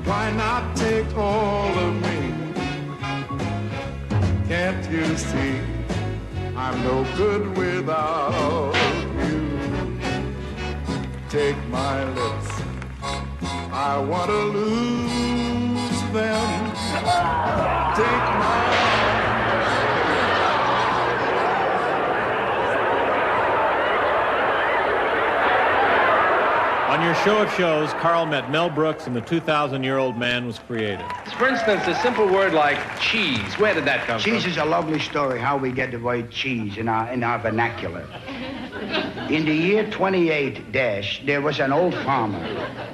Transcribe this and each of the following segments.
Why not take all of me? Can't you see I'm no good without you? Take my lips, I want to lose them. Take my On your show of shows, Carl met Mel Brooks and the 2,000-year-old man was created. For instance, a simple word like cheese. Where did that come from? Cheese is a lovely story, how we get the word cheese in our vernacular. In the year 28 there was an old farmer,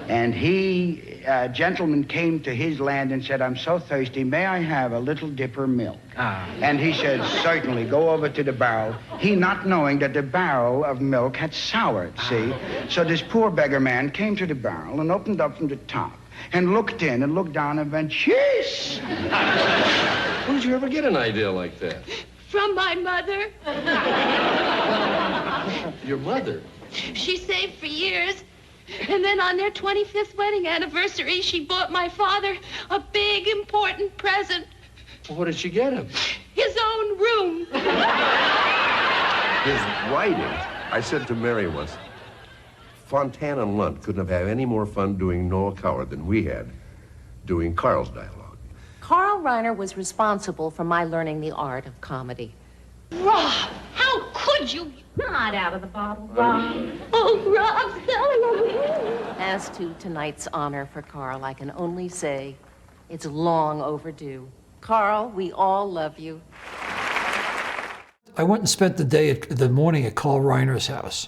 and a gentleman came to his land and said, I'm so thirsty, may I have a little dipper milk? And he said, certainly, go over to the barrel. He not knowing that the barrel of milk had soured, see? So this poor beggar man came to the barrel and opened up from the top and looked in and looked down and went, cheese! Where did you ever get an idea like that? From my mother. Your mother? She saved for years. And then on their 25th wedding anniversary, she bought my father a big, important present. Well, what did she get him? His own room. His writing. I said to Mary once, Fontana and Lunt couldn't have had any more fun doing Noah Coward than we had doing Carl's dialogue. Carl Reiner was responsible for my learning the art of comedy. Rob, how could you? Not out of the bottle, Rob. Oh, Rob, sorry. As to tonight's honor for Carl, I can only say it's long overdue. Carl, we all love you. I went and spent the morning at Carl Reiner's house.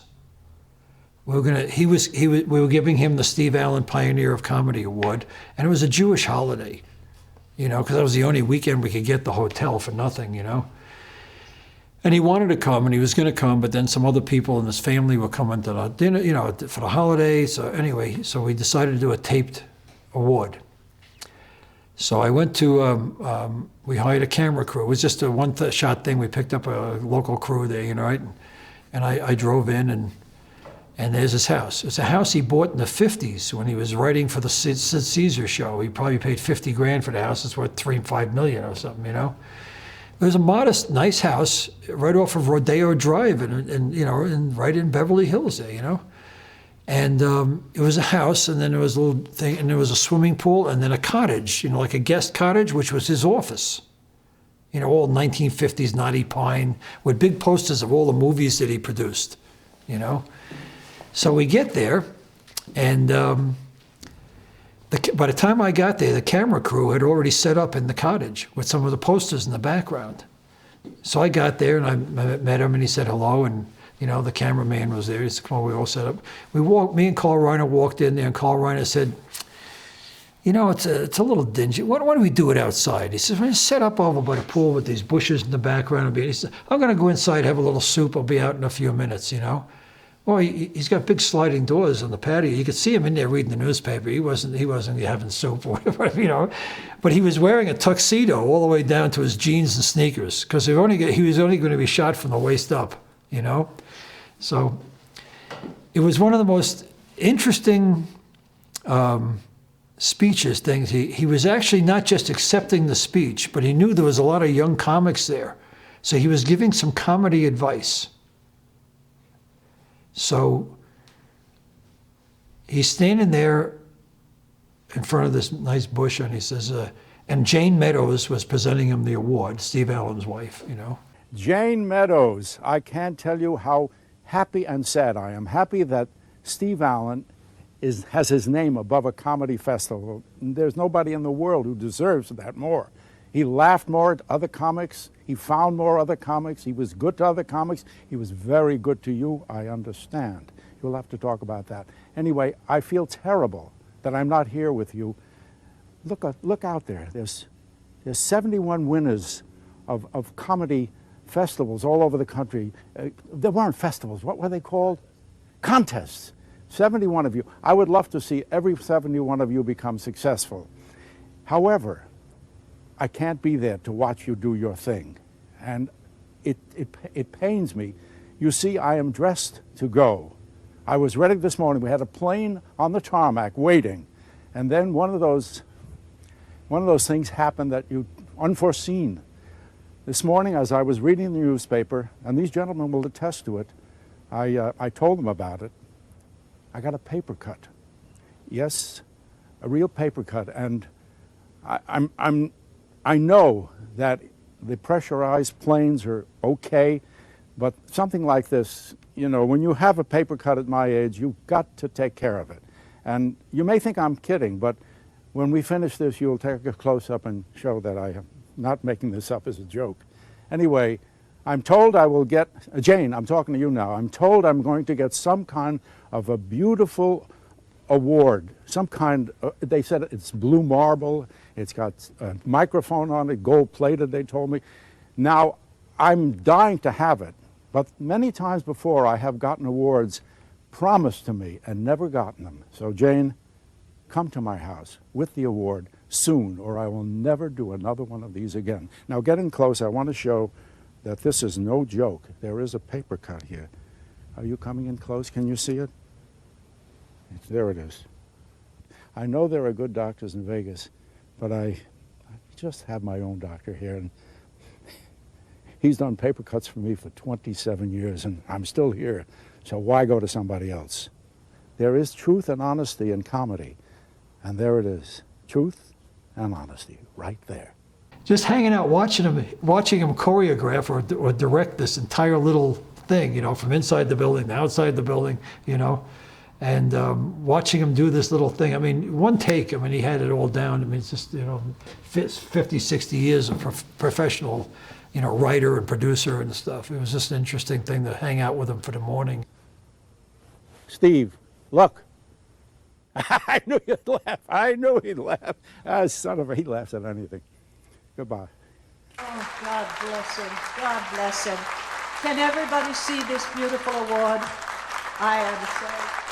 We were giving him the Steve Allen Pioneer of Comedy Award, and it was a Jewish holiday, you know, because that was the only weekend we could get the hotel for nothing, you know. And he wanted to come, and he was going to come, but then some other people in his family were coming to the dinner, you know, for the holiday. So anyway, so we decided to do a taped award. So I went to, we hired a camera crew. It was just a one-shot thing. We picked up a local crew there, you know, right? And I drove in, and there's his house. It's a house he bought in the 50s when he was writing for the Sid Caesar show. He probably paid 50 grand for the house. It's worth $3-5 million or something, you know? It was a modest, nice house right off of Rodeo Drive, and you know, right in Beverly Hills there, you know. And it was a house, and then there was a little thing, and there was a swimming pool, and then a cottage, you know, like a guest cottage, which was his office. You know, all 1950s knotty pine with big posters of all the movies that he produced, you know. So we get there, and by the time I got there, the camera crew had already set up in the cottage with some of the posters in the background. So I got there, and I met him, and he said hello, and you know, the cameraman was there. He said, come on, we all set up. Me and Carl Reiner walked in there, and Carl Reiner said, you know, it's a little dingy. Why don't we do it outside? He says, we're set up over by the pool with these bushes in the background. He said, I'm going to go inside, have a little soup. I'll be out in a few minutes, you know. Well, he's got big sliding doors on the patio. You could see him in there reading the newspaper. He wasn't having soup or whatever, you know. But he was wearing a tuxedo all the way down to his jeans and sneakers because he was only going to be shot from the waist up, you know. So it was one of the most interesting speeches things. He was actually not just accepting the speech, but he knew there was a lot of young comics there. So he was giving some comedy advice. So he's standing there in front of this nice bush, and he says, and Jane Meadows was presenting him the award, Steve Allen's wife, you know. Jane Meadows, I can't tell you how happy and sad I am. Happy that Steve Allen has his name above a comedy festival. There's nobody in the world who deserves that more. He laughed more at other comics. He found more other comics. He was good to other comics. He was very good to you, I understand. You'll have to talk about that. Anyway, I feel terrible that I'm not here with you. Look out there. There's 71 winners of comedy festivals all over the country. There weren't festivals. What were they called? Contests. 71 of you. I would love to see every 71 of you become successful. However, I can't be there to watch you do your thing. And it pains me. You see, I am dressed to go. I was ready this morning. We had a plane on the tarmac waiting. And then one of those one of those things happen that you unforeseen. This morning, as I was reading the newspaper, and these gentlemen will attest to it, I told them about it. I got a paper cut. Yes, a real paper cut, and I know that the pressurized planes are okay, but something like this, you know, when you have a paper cut at my age, you've got to take care of it. And you may think I'm kidding, but when we finish this, you'll take a close-up and show that I am not making this up as a joke. Anyway, I'm told I will get, Jane, I'm talking to you now, I'm told I'm going to get some kind of a beautiful award, some kind, they said it's blue marble, it's got a microphone on it, gold-plated, they told me. Now, I'm dying to have it, but many times before I have gotten awards promised to me and never gotten them. So, Jane, come to my house with the award soon, or I will never do another one of these again. Now, getting close, I want to show that this is no joke. There is a paper cut here. Are you coming in close? Can you see it? There it is. I know there are good doctors in Vegas, but I just have my own doctor here, and he's done paper cuts for me for 27 years, and I'm still here, so why go to somebody else? There is truth and honesty in comedy, and there it is. Truth and honesty, right there. Just hanging out, watching him choreograph or direct this entire little thing, you know, from inside the building to outside the building, you know, and watching him do this little thing. I mean, one take, I mean, he had it all down. I mean, it's just, you know, 50, 60 years of professional, you know, writer and producer and stuff. It was just an interesting thing to hang out with him for the morning. Steve, look. I knew you'd laugh. I knew he'd laugh. Ah, son of a, he laughs at anything. Goodbye. Oh, God bless him. God bless him. Can everybody see this beautiful award? I am so